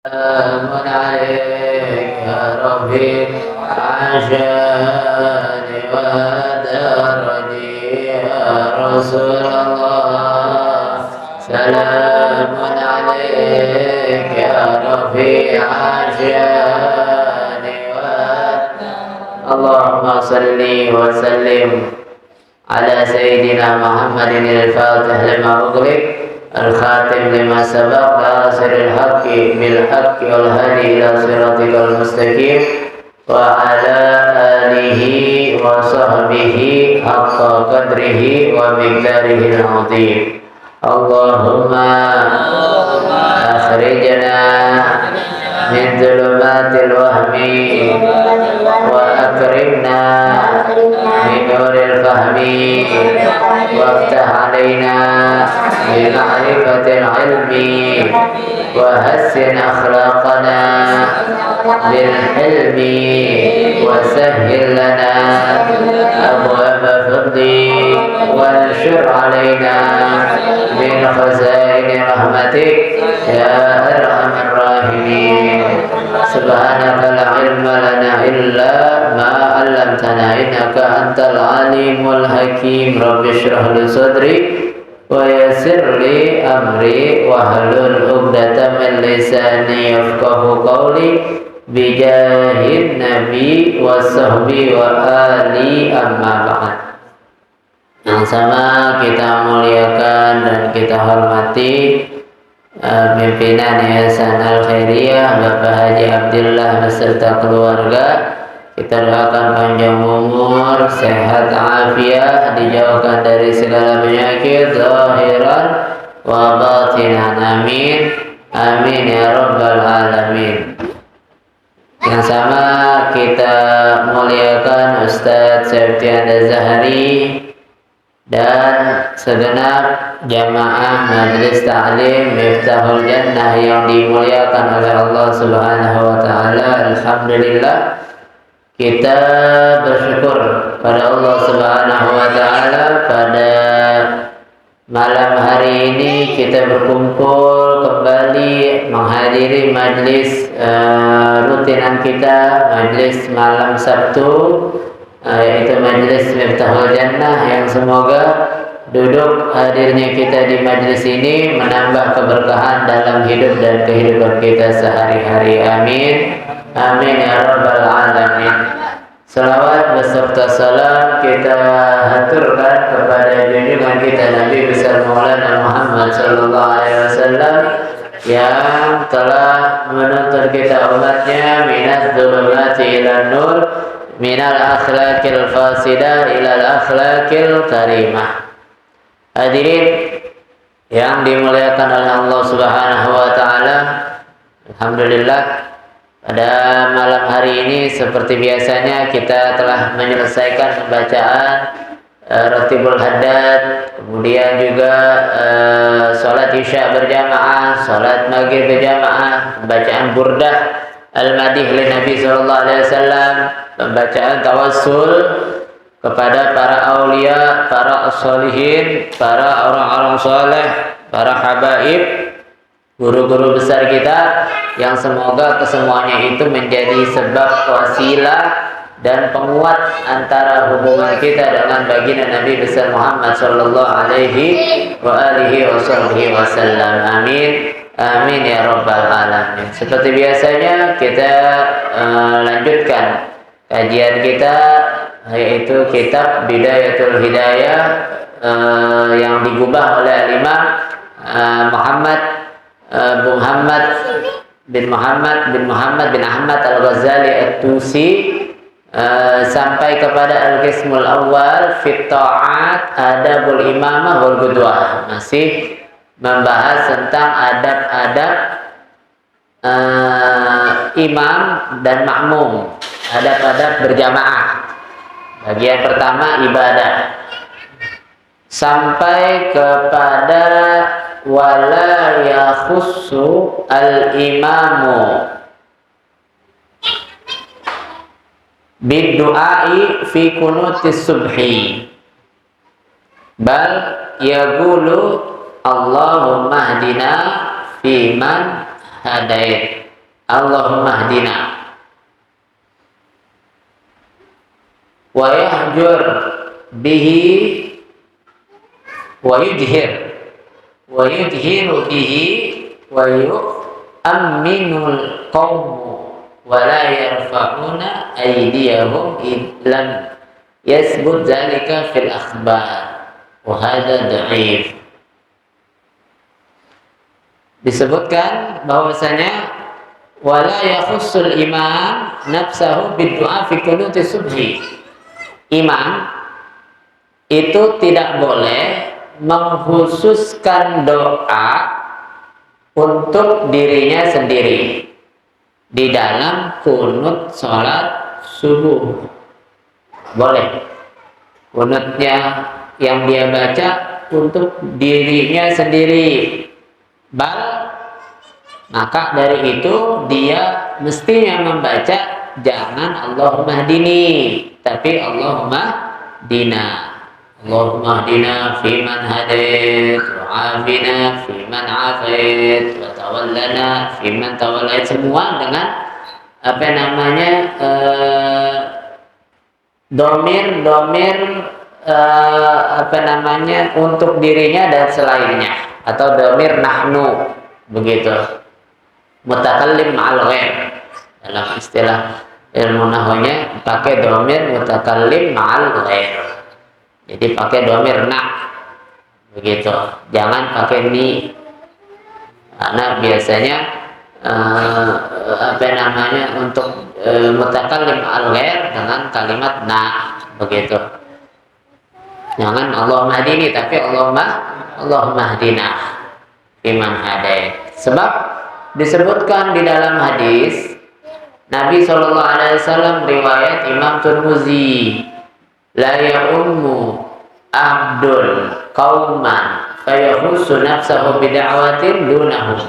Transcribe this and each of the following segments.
سلام عليك يا ربي عشان ودرني يا رسول الله. سلام عليك يا ربي عشان اللهم صل وسلم على سيدنا محمد الفاتح لما أغلق الخاتم لما سبق ناصر الحق بالحق والهدي إلى صراطك المستقيم وعلى آله وصحبه حق قدره ومقداره العظيم. اللهم أخرجنا من ظلمات الوهم وأكرمنا من نور الفهم وافتح علينا بمعرفة العلم وحسن أخلاقنا بالحلم وسهل لنا أبواب فضلك وانشر علينا من خزائن رحمتك يا أرحم الراحمين. سبحانك لا علم لنا إلا ما علمتنا إنك أنت العليم الحكيم. رب اشرح لي صدري ويسر لي أمري واحلل عقدة من لساني يفقهوا قولي بجاه النبي وصحبه وآله أما بعد. Yang sama kita muliakan dan kita hormati pimpinan Yayasan Al-Khairiyah Bapak Haji Abdillah beserta keluarga. Kita doakan panjang umur, sehat afiat, dijauhkan dari segala penyakit zahiran wa batinan. Amin. Amin ya rabbal alamin. Yang sama kita muliakan Ustadz Septian Zahari dan segenap jamaah Majelis Ta'lim Miftahul Jannah yang dimuliakan oleh Allah Subhanahu wa taala. Alhamdulillah, kita bersyukur pada Allah Subhanahu wa taala pada malam hari ini kita berkumpul kembali menghadiri majlis rutinan kita, majlis malam Sabtu, yaitu majlis Miftahul Jannah, yang semoga duduk hadirnya kita di majlis ini menambah keberkahan dalam hidup dan kehidupan kita sehari-hari. Amin. Amin ya rabbal alamin. Salawat beserta salam kita haturkan kepada junjungan kita Nabi besar Maulana Muhammad sallallahu alaihi wasallam yang telah menuntun kita umatnya minaz zulumati ilan nur, minal akhlaqil fasidah ilal akhlaqil karimah. Hadirin yang dimuliakan oleh Allah Subhanahu wa taala, alhamdulillah pada malam hari ini seperti biasanya kita telah menyelesaikan pembacaan Ratibul Haddad, kemudian juga sholat isya berjamaah, sholat maghrib berjamaah, pembacaan burdah al-madih li Nabi sallallahu alaihi wasallam, pembacaan tawassul kepada para aulia, para as-solihin, para orang-orang soleh, para habaib, guru-guru besar kita, yang semoga kesemuanya itu menjadi sebab wasilah dan penguat antara hubungan kita dengan baginda Nabi besar Muhammad sallallahu alaihi wa alihi wasallam. Amin. Amin ya rabbal alamin. Seperti biasanya kita lanjutkan kajian kita, yaitu kitab Bidayatul Hidayah yang digubah oleh Imam Muhammad bin Ahmad Al-Ghazali At-Tusi, sampai kepada Al-Qismul Awal Fit Ta'at Adabul Imamah wal Qudwah, masih membahas tentang adab-adab imam dan makmum, adab-adab berjamaah. Bagian pertama ibadah, sampai kepada wala yakhussu al-imamu bid-du'ai fi kunutis subhi bal yaqulu Allahumma hdina fiman hadait. Allahumma hdina. Wa yahjur bihi wa yudhiru bihi wa yu'minul qawmu wa la yarfa'una aydiyahum lam yasbut zalika fil akhbar wa hadha da'if. Disebutkan bahwasanya wala yakhussul imam nafsahu bid-du'a fi qunuti subhi. Imam itu tidak boleh mengkhususkan doa untuk dirinya sendiri di dalam kunut sholat subuh. Boleh kunutnya yang dia baca untuk dirinya sendiri. Maka dari itu dia mestinya membaca jangan Allahumma hdini, tapi Allahumma dina. Allahumma hdina fiman hadait, wa afina fiman afait, wa tawallana fiman tawallait. Semua dengan domir untuk dirinya dan selainnya, atau domir nahnu, begitu. Mutakallim ma'al ghair, dalam istilah ilmu nahwunya pakai domir mutakallim ma'al ghair. Jadi pakai domir na, begitu. Jangan pakai ni, karena biasanya untuk mutakallim ma'al ghair dengan kalimat na, begitu. Jangan Allahumma hdini, tapi Allahumma hdina fiman hadait. Sebab disebutkan di dalam hadis Nabi SAW, riwayat Imam Tirmizi, la ya'ummu abdul qauman fayakhussu nafsahu bida'watin dunahum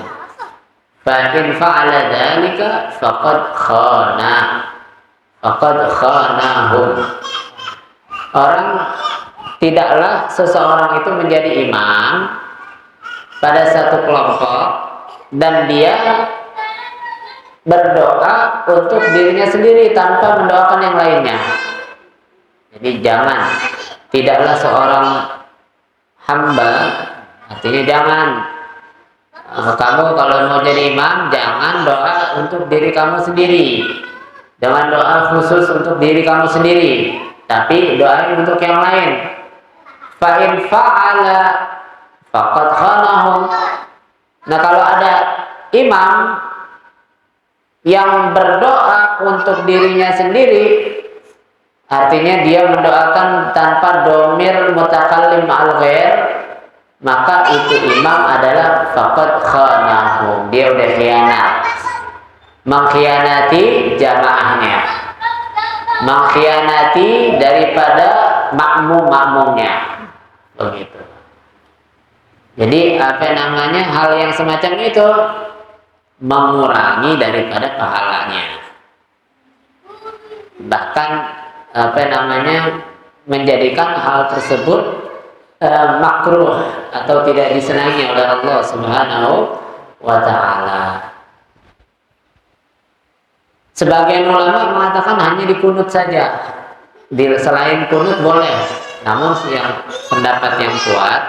fa in fa'ala dhalika faqad khanahum. Tidaklah seseorang itu menjadi imam pada satu kelompok dan dia berdoa untuk dirinya sendiri tanpa mendoakan yang lainnya. Jadi tidaklah seorang hamba, artinya jangan kamu kalau mau jadi imam jangan doa untuk diri kamu sendiri, jangan doa khusus untuk diri kamu sendiri, tapi doain untuk yang lain. Fa in fa'ala faqad khanahum. Nah, kalau ada imam yang berdoa untuk dirinya sendiri, artinya dia mendoakan tanpa domir mutakallim ma'al ghair, maka itu imam adalah faqad khanahum, dia udah khianat, mengkhianati jamaahnya, mengkhianati daripada makmum-makmumnya, begitu. Jadi hal yang semacam itu mengurangi daripada pahalanya, bahkan menjadikan hal tersebut makruh atau tidak disenangi oleh Allah Subhanahu wa ta'ala. Sebagian ulama mengatakan hanya di kunut saja, selain kunut boleh. Namun yang pendapat yang kuat,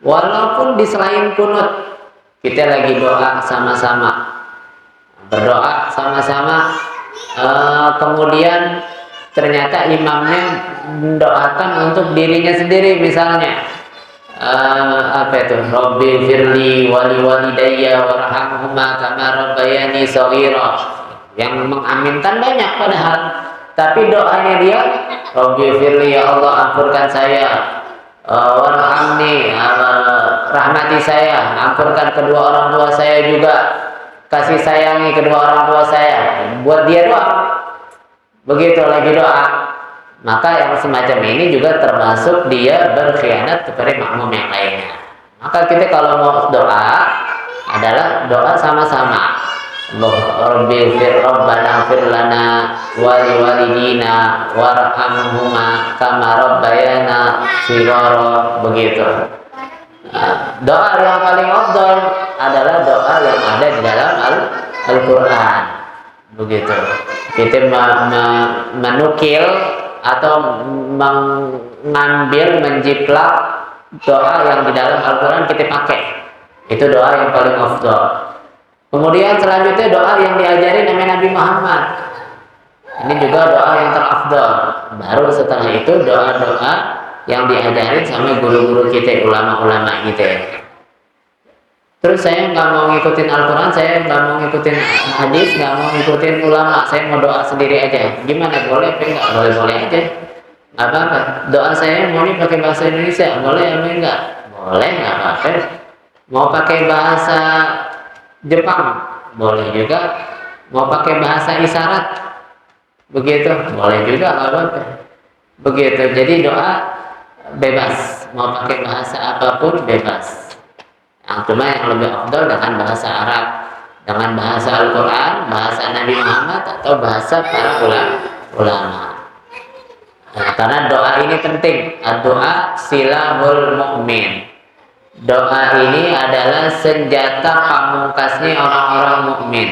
walaupun di selain kunut kita lagi doa sama-sama, berdoa sama-sama, kemudian ternyata imamnya mendoakan untuk dirinya sendiri, misalnya Rabbi firli wali walidayya warhamhuma kama rabbayani shaghira, yang mengaminkan banyak padahal, tapi doanya dia Rabbi firli, ya Allah ampunkan saya, warhamni, rahmati saya, ampunkan kedua orang tua saya juga, kasih sayangi kedua orang tua saya. Buat dia doa, begitu lagi doa, maka yang semacam ini juga termasuk dia berkhianat kepada makmum yang lainnya. Maka kita kalau mau doa adalah doa sama-sama. Rabbi fir rabbana fir lana wa li walidina warhamhuma kama rabbayana shighara, begitu. Doa yang paling afdal adalah doa yang ada di dalam Al-Quran, begitu. Kita menukil atau mengambil, menjiplak doa yang di dalam Al-Quran kita pakai. Itu doa yang paling afdal. Kemudian selanjutnya doa yang diajarin oleh Nabi Muhammad. Ini juga doa yang terafdal. Baru setelah itu doa-doa yang diajarin sama guru-guru kita, ulama-ulama kita. Terus saya nggak mau ngikutin Al-Quran, saya nggak mau ngikutin hadis, nggak mau ngikutin ulama, saya mau doa sendiri aja. Gimana? Boleh apa enggak? Boleh-boleh aja. Nggak apa-apa. Doa saya mau nih pakai bahasa Indonesia, boleh apa enggak? Boleh, nggak apa-apa. Mau pakai bahasa Jepang, boleh juga. Mau pakai bahasa isyarat, begitu, boleh juga, nggak apa-apa. Begitu. Jadi doa bebas, mau pakai bahasa apapun bebas. Cuma yang lebih afdal dengan bahasa Arab, dengan bahasa Al-Quran, bahasa Nabi Muhammad, atau bahasa para ulama. Nah, karena doa ini penting. Doa silahul mu'min. Doa ini adalah senjata pamungkasnya orang-orang mukmin.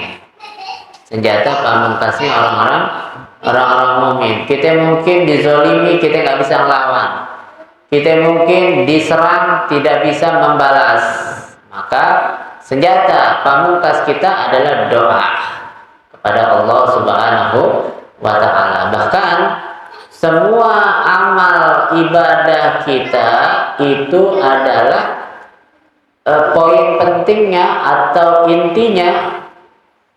Senjata pamungkasnya orang-orang mukmin. Kita mungkin dizolimi, kita nggak bisa melawan. Kita mungkin diserang, tidak bisa membalas. Maka senjata pamungkas kita adalah doa kepada Allah Subhanahu wa Ta'ala. Bahkan semua amal ibadah kita itu adalah poin pentingnya atau intinya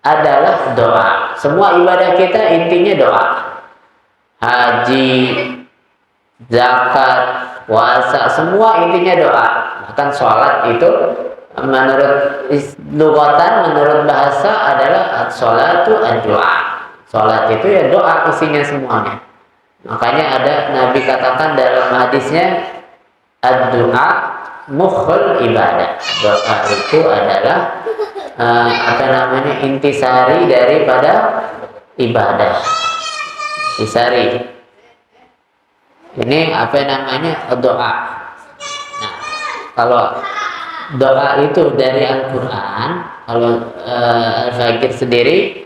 adalah doa. Semua ibadah kita intinya doa. Haji, zakat, puasa, semua intinya doa. Bahkan sholat itu menurut lugatan, menurut bahasa adalah sholatu ad-doa. Sholat itu ya doa isinya semuanya. Makanya ada Nabi katakan dalam hadisnya, ad-doa mukhul ibadah. Doa itu adalah intisari daripada ibadah. Intisari. Ini doa. Nah, kalau doa itu dari Al-Quran, kalau Al-Fakir sendiri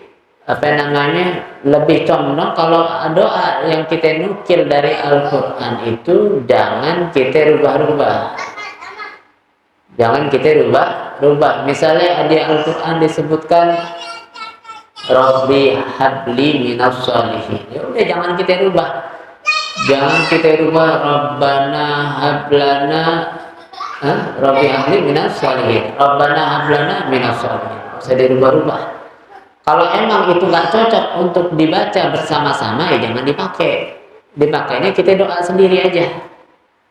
lebih condong kalau doa yang kita nukil dari Al-Quran itu jangan kita rubah-rubah. Jangan kita rubah. Misalnya di Al-Quran disebutkan Rabbi habli minas sholihin. Ya udah, jangan kita rubah. Jangan kita rubah Rabbana hablana Rabbi habli minas sholihin. Rabbana hablana minas sholihin. Bisa dirubah-rubah. Kalau emang itu nggak cocok untuk dibaca bersama-sama, ya jangan dipakai. Dipakainya kita doa sendiri aja.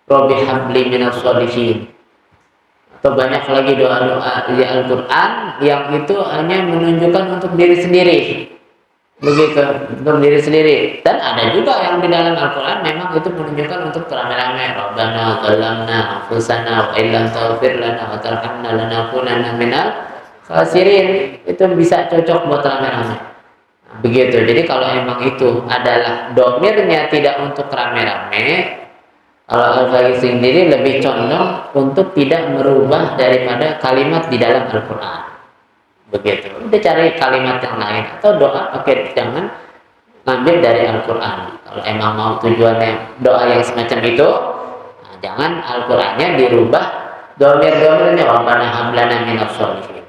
Rabbi habli minas sholihin. Atau banyak lagi doa-doa di Al-Quran yang itu hanya menunjukkan untuk diri sendiri. Begitu, untuk diri sendiri. Dan ada juga yang di dalam Al-Quran memang itu menunjukkan untuk rame-rame. Rabbana zalamna anfusana wa illam taghfir lana wa tarhamna lanakunanna minal khasirin. Itu bisa cocok buat rame-rame. Begitu. Jadi kalau emang itu adalah domirnya tidak untuk rame-rame, kalau Al-Fakir sendiri lebih condong untuk tidak merubah daripada kalimat di dalam Al-Quran. Begitu. Udah cari kalimat yang lain atau doa pakai, jangan ngambil dari Al-Quran. Kalau emang mau tujuannya doa yang semacam itu, nah, jangan Al-Qurannya dirubah domir-domirnya Rabbana hablana minas sholihin.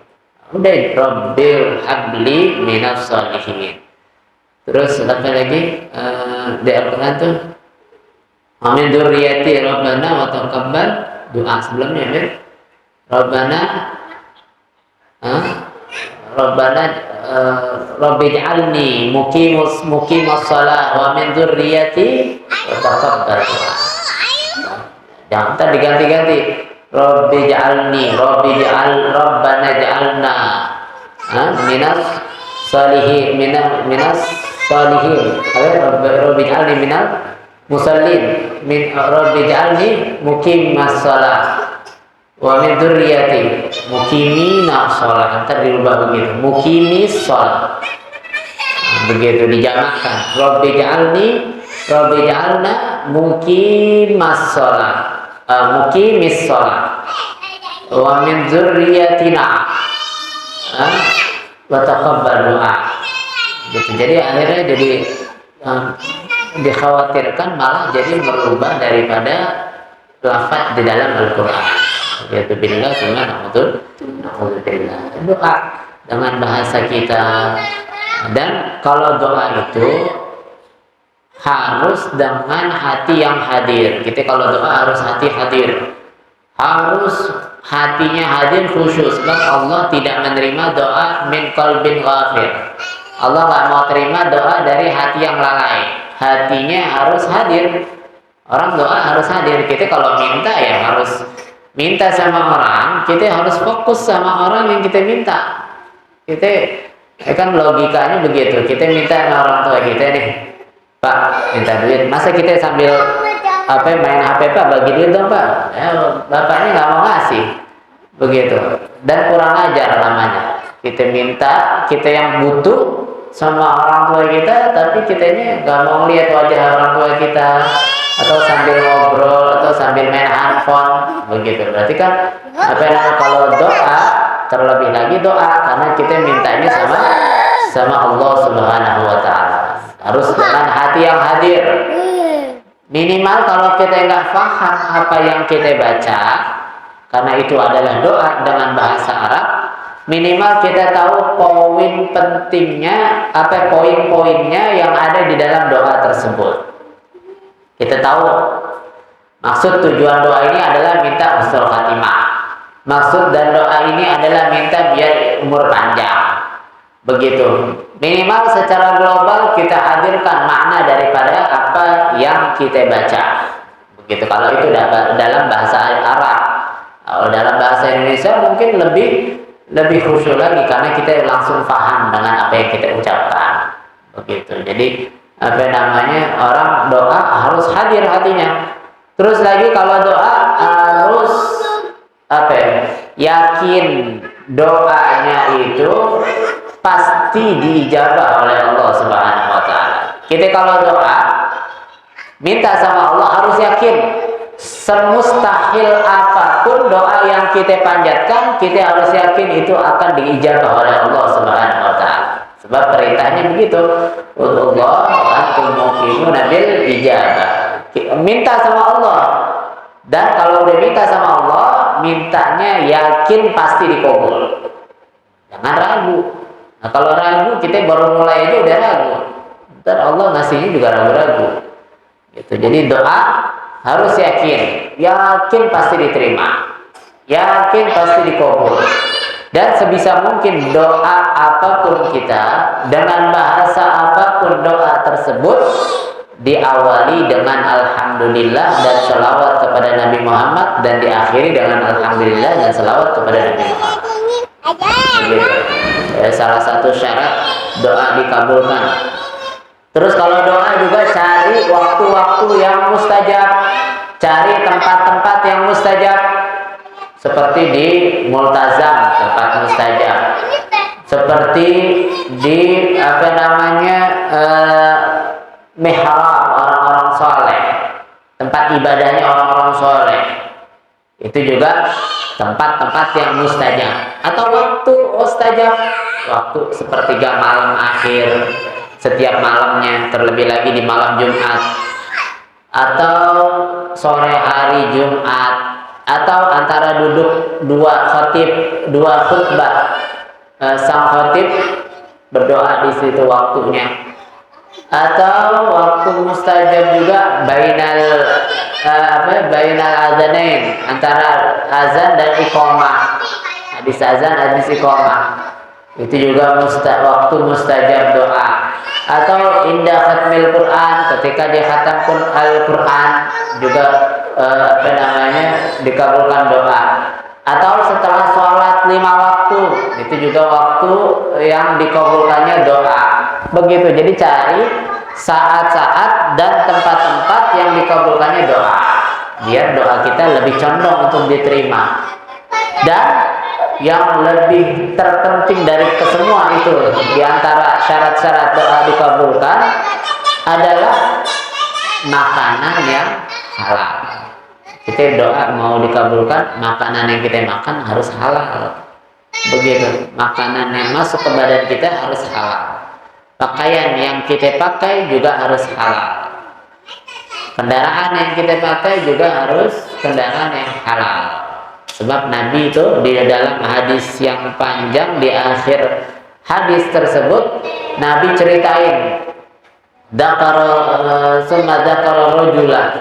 Udah, Rabbil habli minas sholihin. Terus apa lagi di Al-Quran tuh? Amin dzurriyyati Rabbana wa taqabbal doa sebelumnya ya. Rabbana Rabbi'alni muqimas shalah wa min dzurriyyati wa taqabbal. Jangan tadi diganti-ganti. Rabbana ja'alna minas salihin minas salihin. Rabbi'alni minal musallin min Rabbi ja'alni muqimas shalah wa min dzurriyyati muqimina shalah. Entar dirubah begitu, muqimis shalah. Begitu dijamakkan. Rabbi ja'alna muqimas shalah, muqimis shalah wa min dzurriyyatina wa taqabbal doa. Gitu. Jadi akhirnya jadi dikhawatirkan malah jadi merubah daripada lafaz di dalam Al-Quran. Yaitu billah sama na'udzubillah. Doa dengan bahasa kita. Dan kalau doa itu harus dengan hati yang hadir. Kita kalau doa harus hati hadir. Harus hatinya hadir khusyuk. Sebab Allah tidak menerima doa min qalbin ghafir. Allah nggak mau terima doa dari hati yang lalai. Hatinya harus hadir. Orang doa harus hadir. Kita kalau minta ya harus minta sama orang. Kita harus fokus sama orang yang kita minta. Kita kan logikanya begitu. Kita minta sama orang tua kita nih, Pak minta duit. Masa kita sambil main HP, Pak bagi duit dong Pak. Bapaknya nggak mau ngasih. Begitu. Dan kurang ajar namanya. Kita minta, kita yang butuh sama orang tua kita, tapi kitanya nggak mau lihat wajah orang tua kita, atau sambil ngobrol atau sambil main handphone begitu. Berarti kan kalau doa, terlebih lagi doa karena kita mintanya sama Allah Subhanahu wa taala. Harus dengan hati yang hadir. Minimal kalau kita nggak paham apa yang kita baca, karena itu adalah doa dengan bahasa Arab, minimal kita tahu poin pentingnya, poin-poinnya yang ada di dalam doa tersebut. Kita tahu maksud tujuan doa ini adalah minta husnul khatimah. Maksud dan doa ini adalah minta biar umur panjang. Begitu. Minimal secara global kita hadirkan makna daripada apa yang kita baca. Begitu. Kalau itu dalam bahasa Arab. Kalau dalam bahasa Indonesia mungkin lebih khusyuk lagi karena kita langsung paham dengan apa yang kita ucapkan. Begitu. Jadi orang doa harus hadir hatinya. Terus lagi kalau doa harus yakin doanya itu pasti diijabah oleh Allah Subhanahu wa taala. Kita kalau doa minta sama Allah harus yakin semustahil apapun doa yang kita panjatkan, kita harus yakin itu akan diijabah oleh Allah Subhanahu wa taala. Sebab perintahnya begitu. Allah antum muqinuna bil ijabah. Minta sama Allah. Dan kalau udah minta sama Allah, mintanya yakin pasti dikabul. Jangan ragu. Nah, kalau ragu kita baru mulai aja udah ragu. Ntar Allah ngasihnya juga ragu-ragu. Gitu. Jadi doa harus yakin pasti diterima, yakin pasti dikabul. Dan sebisa mungkin doa apapun kita, dengan bahasa apapun doa tersebut, diawali dengan alhamdulillah dan selawat kepada Nabi Muhammad, dan diakhiri dengan alhamdulillah dan selawat kepada Nabi Muhammad. Begitu. Salah satu syarat doa dikabulkan. Terus kalau doa juga cari waktu-waktu yang mustajab, cari tempat-tempat yang mustajab, seperti di multazam tempat mustajab, seperti di mihrab orang-orang soleh, tempat ibadahnya orang-orang soleh. Itu juga tempat-tempat yang mustajab. Atau waktu mustajab, waktu sepertiga malam akhir setiap malamnya, terlebih lagi di malam Jumat, atau sore hari Jumat, atau antara duduk dua khutbah, sang khatib berdoa di situ waktunya. Atau waktu mustajab juga bainal azanain, antara azan dan iqamah. Habis azan habis iqamah. Itu juga waktu mustajab doa. Atau indah khatmil Quran, ketika dia khatamkan Al-Quran juga dikabulkan doa. Atau setelah sholat 5 waktu, itu juga waktu yang dikabulkannya doa. Begitu. Jadi cari saat-saat dan tempat-tempat yang dikabulkannya doa, biar doa kita lebih condong untuk diterima. Dan yang lebih terpenting dari kesemua itu, di antara syarat-syarat doa dikabulkan adalah makanan yang halal. Kita doa mau dikabulkan, makanan yang kita makan harus halal. Begitu, makanan yang masuk ke badan kita harus halal. Pakaian yang kita pakai juga harus halal. Kendaraan yang kita pakai juga harus kendaraan yang halal. Sebab Nabi itu di dalam hadis yang panjang, di akhir hadis tersebut Nabi ceritain summa dzakara rajulan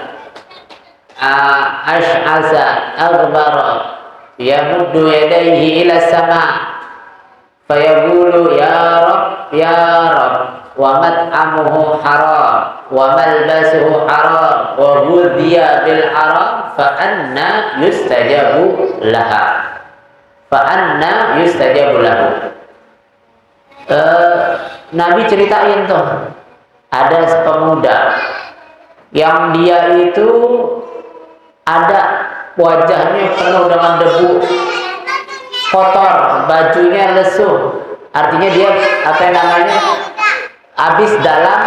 ash'asa aghbara yamuddu yadayhi ila sama fayaqulu ya rab wa mat'amuhu haram wa malbasuhu haram wa ghudhiya bil haram fa anna yustajabu lahu. Nabi ceritain tuh ada pemuda yang dia itu ada wajahnya penuh dengan debu, kotor, bajunya lesuh. Artinya dia habis dalam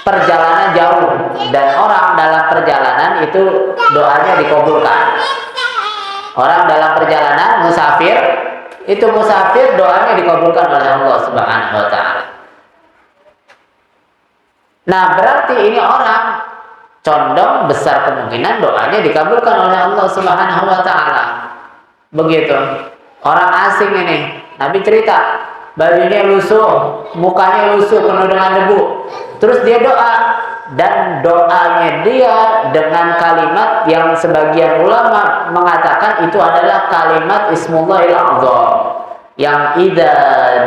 perjalanan jauh, dan orang dalam perjalanan itu doanya dikabulkan. Orang dalam perjalanan musafir doanya dikabulkan oleh Allah Subhanahu wa taala. Nah, berarti ini orang condong besar kemungkinan doanya dikabulkan oleh Allah Subhanahu wa taala. Begitu. Orang asing ini, Nabi cerita, bajunya lusuh, mukanya lusuh penuh dengan debu. Terus dia doa, dan doanya dia dengan kalimat yang sebagian ulama mengatakan itu adalah kalimat Ismullahil A'zam yang idza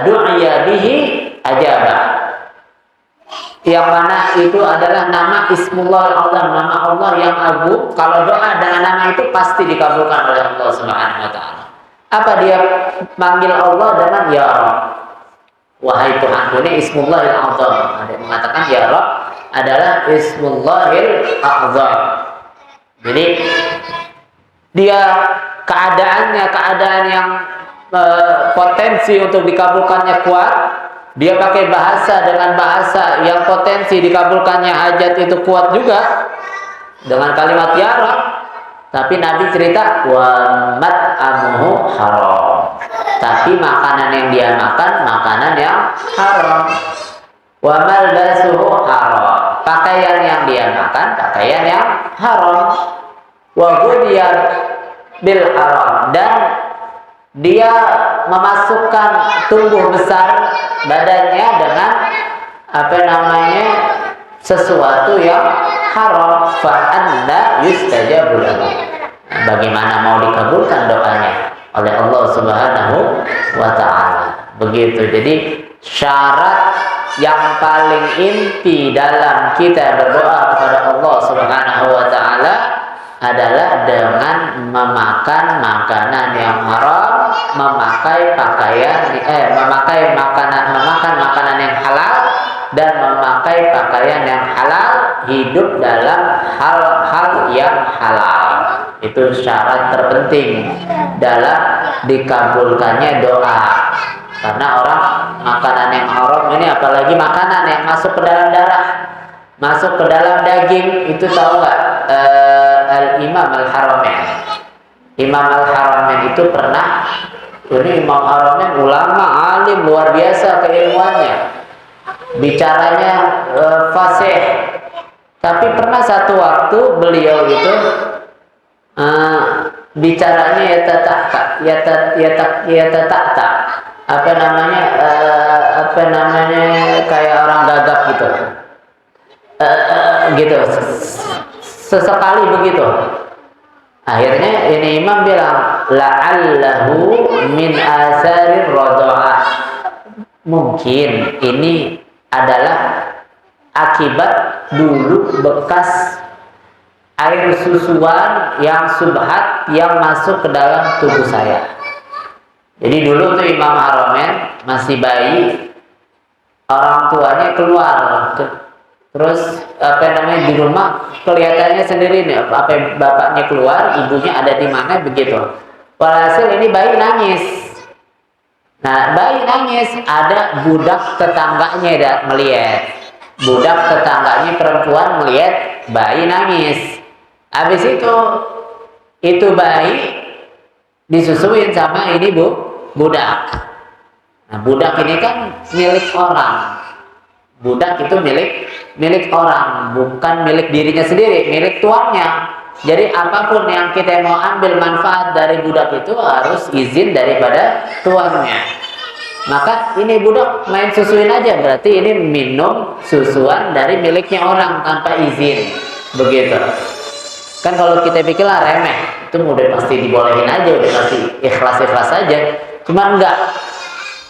du'iya bihi ajaba, yang mana itu adalah nama Ismullahil A'zam, nama Allah yang agung. Kalau doa dengan nama itu pasti dikabulkan oleh Allah Subhanahu wa taala. Apa dia manggil Allah dengan ya Rabb, wahai Tuhanku. Ini Ismullahil A'zam. Ada yang mengatakan ya Rabb adalah Ismullahil A'zam. Jadi dia keadaan yang potensi untuk dikabulkannya kuat. Dia pakai bahasa dengan bahasa yang potensi dikabulkannya hajat itu kuat juga dengan kalimat ya Rabb. Tapi Nabi cerita wa mat'amuhu haram. Tapi makanan yang dia makan makanan yang haram. Wa malbasuhu haram. Pakaian yang dia makan pakaian yang haram. Wa ghudhiya bil haram, dan dia memasukkan tumbuh besar badannya dengan sesuatu yang haram. Fa anna yustajabu lahu. Bagaimana mau dikabulkan doanya oleh Allah Subhanahu wa taala. Begitu. Jadi syarat yang paling inti dalam kita berdoa kepada Allah Subhanahu wa taala adalah dengan memakan makanan yang haram, memakan makanan yang halal, dan memakai pakaian yang halal, hidup dalam hal-hal yang halal. Itu syarat terpenting dalam dikabulkannya doa. Karena orang makanan yang haram ini, apalagi makanan yang masuk ke dalam darah, masuk ke dalam daging, itu tahu nggak? Al-Imam Al-Haramain. Imam Al-Haramain itu pernah, ini Imam Al-Haramain ulama alim luar biasa keilmuannya, bicaranya fasih. Tapi pernah satu waktu beliau itu bicaranya kayak orang gagap gitu. Gitu. Sesekali begitu. Akhirnya ini imam bilang la'allahu min asarir radha'ah. Mungkin ini adalah akibat dulu bekas air susuan yang subhat yang masuk ke dalam tubuh saya. Jadi dulu tuh Imam Haramain masih bayi, orang tuanya keluar, terus di rumah kelihatannya sendiri nih, bapaknya keluar, ibunya ada di mana begitu. Walhasil ini bayi nangis. Nah, bayi nangis, ada budak tetangganya melihat. Budak tetangganya perempuan melihat bayi nangis. Habis itu bayi disusuin sama ini budak. Nah, budak ini kan milik orang. Budak itu milik orang, bukan milik dirinya sendiri, milik tuannya. Jadi apapun yang kita mau ambil manfaat dari budak itu harus izin daripada tuannya. Maka ini budak main susuin aja, berarti ini minum susuan dari miliknya orang tanpa izin. Begitu. Kan kalau kita pikirlah remeh, itu udah pasti dibolehin aja, udah pasti ikhlas-ikhlas aja. Cuma enggak.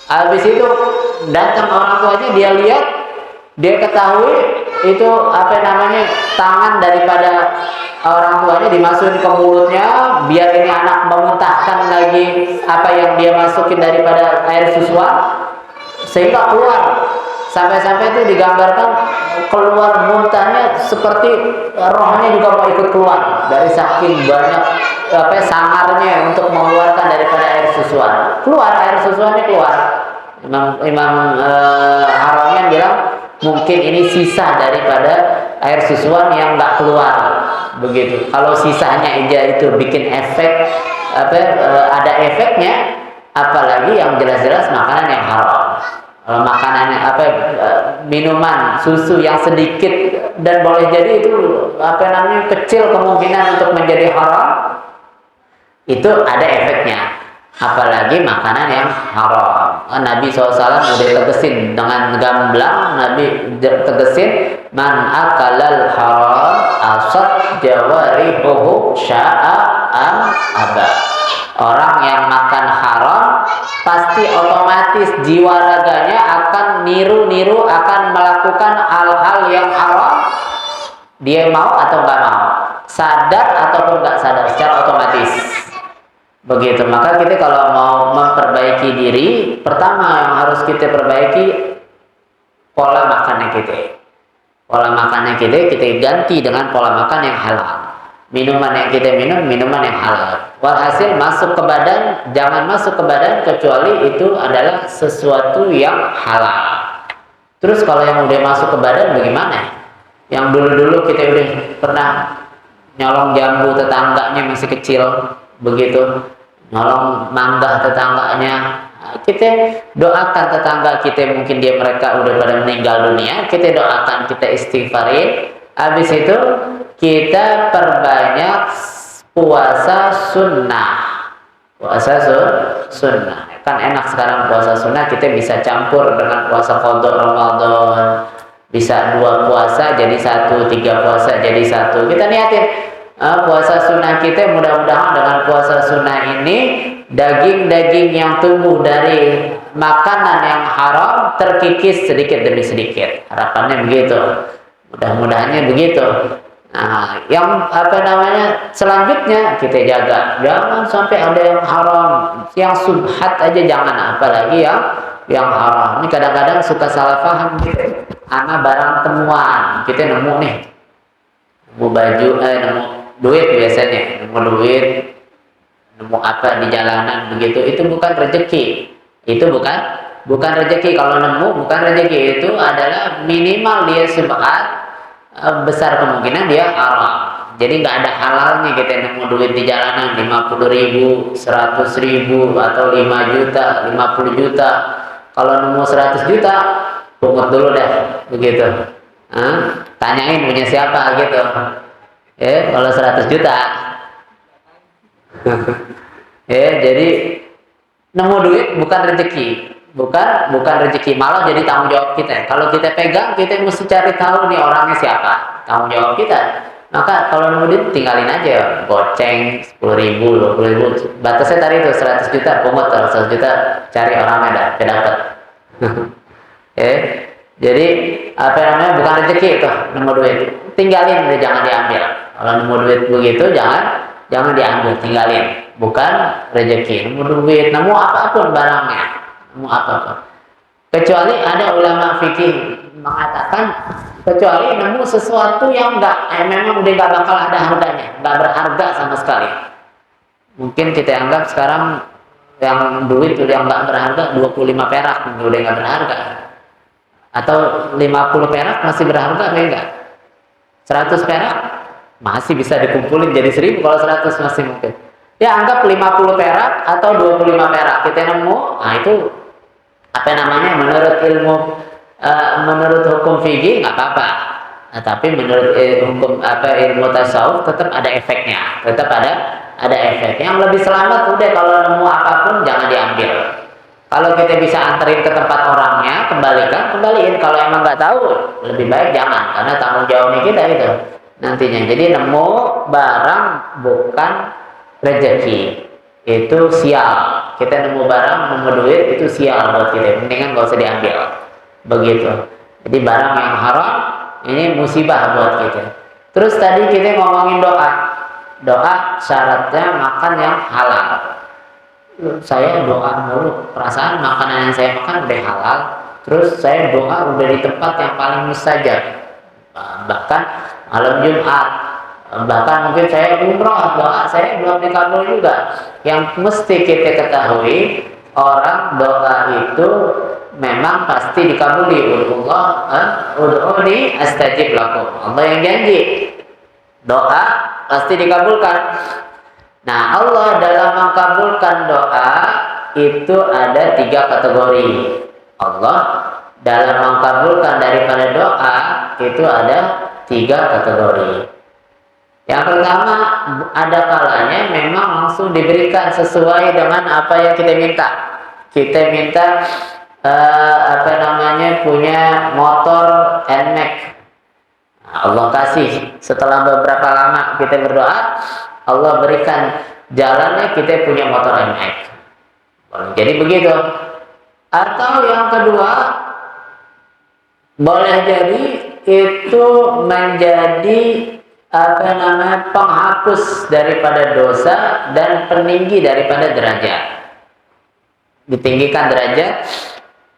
Habis itu datang orang tuanya, dia lihat, dia ketahui itu tangan daripada orang tuanya dimasukin ke mulutnya, biar ini anak memuntahkan lagi apa yang dia masukin daripada air susuan, sehingga keluar. Sampai-sampai itu digambarkan keluar muntahnya seperti rohnya juga mau ikut keluar dari saking banyak sangarnya untuk mengeluarkan daripada air susuan. Keluar air susuannya keluar. Imam Haramain bilang mungkin ini sisa daripada air susuan yang nggak keluar. Begitu. Kalau sisanya aja itu bikin efek ada efeknya, apalagi yang jelas-jelas makanan yang haram. Makanan minuman susu yang sedikit dan boleh jadi itu kecil kemungkinan untuk menjadi haram, itu ada efeknya, apalagi makanan yang haram. Nabi SAW udah tegesin dengan gamblang, Nabi tegesin man akalal haram asad jawarihuhu sya'a am aba. Orang yang makan haram pasti otomatis jiwa raganya akan niru-niru, akan melakukan hal-hal yang haram, dia mau atau nggak mau, sadar ataupun nggak sadar, secara otomatis. Begitu. Maka kita kalau mau memperbaiki diri, pertama yang harus kita perbaiki pola makannya kita. Pola makannya kita ganti dengan pola makan yang halal. Minuman yang kita minum, minuman yang halal. Walhasil masuk ke badan, jangan masuk ke badan kecuali itu adalah sesuatu yang halal. Terus kalau yang udah masuk ke badan bagaimana? Yang dulu-dulu kita udah pernah nyolong jambu tetangganya masih kecil, begitu. Nyolong mangga tetangganya. Kita doakan tetangga kita, mungkin mereka udah pada meninggal dunia, kita doakan, kita istighfarin. Habis itu kita perbanyak puasa sunnah. Puasa sunnah. Kan enak sekarang puasa sunnah, kita bisa campur dengan puasa qadha Ramadan. Bisa 2 puasa jadi 1, 3 puasa jadi 1. Kita niatin puasa sunnah kita, mudah-mudahan dengan puasa sunnah ini daging-daging yang tumbuh dari makanan yang haram terkikis sedikit demi sedikit. Harapannya begitu. Mudah-mudahannya begitu. Nah, yang selanjutnya kita jaga, jangan sampai ada yang haram, yang subhat aja jangan, apalagi yang haram. Ini kadang-kadang suka salah paham kita. Ana barang temuan, kita nemu nih, nemu baju, nemu duit biasanya, nemu duit, nemu apa di jalanan begitu, itu bukan rezeki, itu bukan rezeki. Kalau nemu bukan rezeki, itu adalah minimal dia subhat, besar kemungkinan dia haram. Jadi nggak ada halalnya kita nemu duit di jalanan 50.000, 100.000 atau 5 juta, 50 juta. Kalau nemu 100 juta, pungut dulu dah, begitu. Tanyain punya siapa gitu. Kalau 100 juta. Jadi nemu duit bukan rezeki. Bukan rezeki, malah jadi tanggung jawab kita. Kalau kita pegang, kita mesti cari tahu nih orangnya siapa, tanggung jawab kita. Maka kalau nemu duit tinggalin aja, goceng 10.000, 20.000. Batasnya tadi itu 100 juta, pungut 100 juta, cari orangnya dah, dapat. Jadi bukan rezeki itu nemu duit, tinggalin, jangan diambil. Kalau nemu duit begitu jangan diambil, tinggalin. Bukan rezeki, nemu duit, nemu apapun barangnya. Kecuali ada ulama fikih mengatakan, kecuali nemu sesuatu yang memang udah nggak bakal ada harganya, nggak berharga sama sekali. Mungkin kita anggap sekarang yang duit udah nggak berharga, 25 perak udah nggak berharga, atau 50 perak masih berharga enggak? 100 perak masih bisa dikumpulin jadi 1.000, kalau 100 masih mungkin. Ya anggap 50 perak atau 25 perak kita nemu, nah itu apa namanya, menurut ilmu menurut hukum fikih nggak apa-apa. Nah, tapi menurut hukum ilmu tasawuf tetap ada efeknya, tetap ada efek. Yang lebih selamat udah kalau nemu apapun jangan diambil. Kalau kita bisa anterin ke tempat orangnya, kembaliin. Kalau emang nggak tahu, lebih baik jangan, karena tanggung jawabnya kita itu nantinya. Jadi nemu barang bukan rezeki, itu sial. Kita nemu barang, nemu duit, itu sial buat kita. Mendingan nggak usah diambil. Begitu. Jadi barang yang haram ini musibah buat kita. Terus tadi kita ngomongin doa. Doa syaratnya makan yang halal. Saya doa mulu, perasaan makanan yang saya makan udah halal. Terus saya doa udah di tempat yang paling mustajab. Bahkan malam Jumat, bahkan mungkin saya umroh, doa saya belum dikabul juga. Yang mesti kita ketahui, orang doa itu memang pasti dikabuli. Ud'uni astajib lakum. Allah yang janji doa pasti dikabulkan. Nah, Allah dalam mengabulkan doa itu ada 3 kategori. Allah dalam mengabulkan daripada doa itu ada 3 kategori. Yang pertama, ada kalanya memang langsung diberikan sesuai dengan apa yang kita minta. Kita minta punya motor NMAX. Allah kasih. Setelah beberapa lama kita berdoa, Allah berikan jalannya, kita punya motor NMAX. Jadi begitu. Atau yang kedua, boleh jadi itu menjadi penghapus daripada dosa dan peninggi daripada derajat. Ditinggikan derajat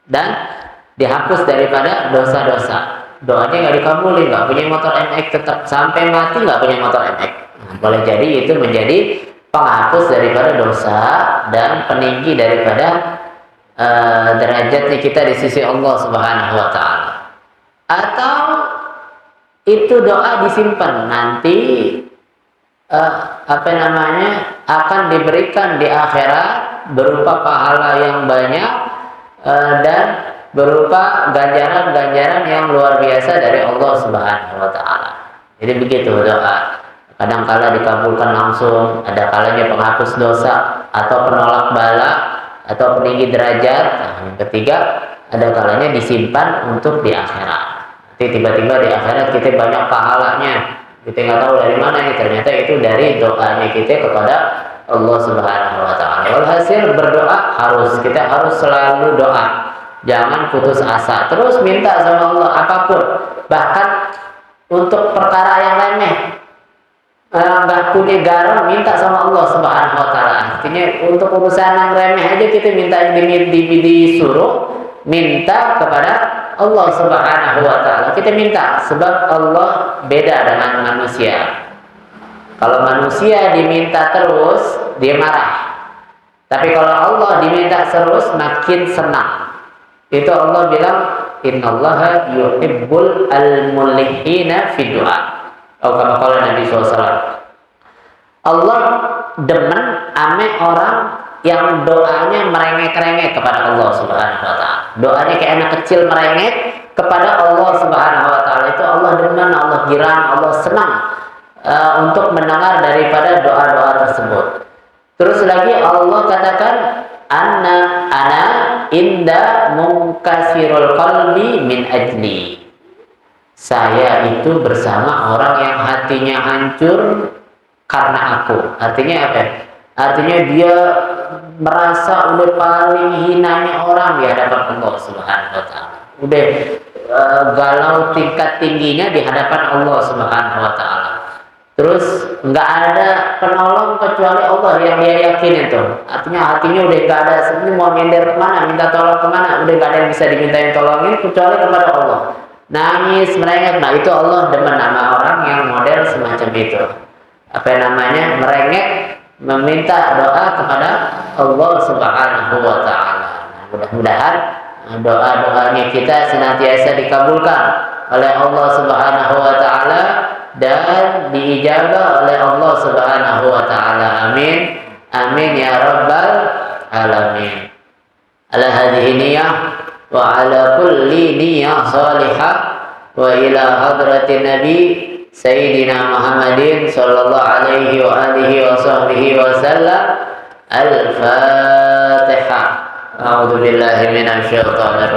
dan dihapus daripada dosa-dosa. Doanya nggak dikabulin, nggak punya motor NX, tetap sampai mati nggak punya motor NX. Nah, boleh jadi itu menjadi penghapus daripada dosa dan peninggi daripada derajatnya kita di sisi Allah Subhanahu wa Ta'ala. Atau itu doa disimpan nanti akan diberikan di akhirat berupa pahala yang banyak dan berupa ganjaran-ganjaran yang luar biasa dari Allah Subhanahu wa Ta'ala. Jadi begitu doa. Kadang-kala dikabulkan langsung, ada kalanya penghapus dosa atau penolak bala atau peninggi derajat. Nah, yang ketiga, ada kalanya disimpan untuk di akhirat. Nanti tiba-tiba di akhirat kita banyak pahalanya. Kita nggak tahu dari mana ini, ternyata itu dari doanya kita kepada Allah Subhanahu wa Ta'ala. Walhasil berdoa kita harus selalu doa. Jangan putus asa. Terus minta sama Allah apapun. Bahkan untuk perkara yang remeh, nggak punya garam, minta sama Allah Subhanahu wa Ta'ala. Artinya untuk urusan yang remeh aja kita minta, disuruh minta kepada Allah Subhanahu wa Ta'ala. Kita minta, sebab Allah beda dengan manusia. Kalau manusia diminta terus, dia marah. Tapi kalau Allah diminta terus, makin senang. Itu Allah bilang, innallaha yuhibbul al-mulihina fi du'a. Kama qala Nabi SAW. Allah demen ame orang yang doanya merengek-rengek kepada Allah Subhanahu wa Ta'ala. Doanya kayak anak kecil merengek kepada Allah Subhanahu wa Ta'ala. Itu Allah demen, Allah girang, Allah senang untuk mendengar daripada doa-doa tersebut. Terus lagi Allah katakan, ana inda munkasirul qalbi min ajli. Saya itu bersama orang yang hatinya hancur karena aku. Artinya apa? Artinya dia merasa udah paling hinanya orang di hadapan Allah Subhanahu wa Ta'ala. Udah galau tingkat tingginya di hadapan Allah Subhanahu wa Ta'ala. Terus nggak ada penolong kecuali Allah yang dia yakin itu. Artinya hatinya udah nggak ada, ini mau minder kemana, minta tolong kemana, udah nggak ada yang bisa dimintain tolongin kecuali kepada Allah. Nangis, merengek, nah itu Allah demen sama orang yang model semacam itu. Merengek, meminta doa kepada Allah Subhanahu wa Ta'ala. Nah, mudah-mudahan doa-doanya kita senantiasa dikabulkan oleh Allah Subhanahu wa Ta'ala dan diijabah oleh Allah Subhanahu wa Ta'ala. Amin Amin ya rabbal alamin. Ala hadhihi niyyah wa ala kulli niyyah salihah wa ila hadratin nabi sayyidina Muhammadin sallallahu alaihi wa alihi wa sahbihi wa sallam. Al-Fatihah. A'udzu billahi minasy syaithanir rajim.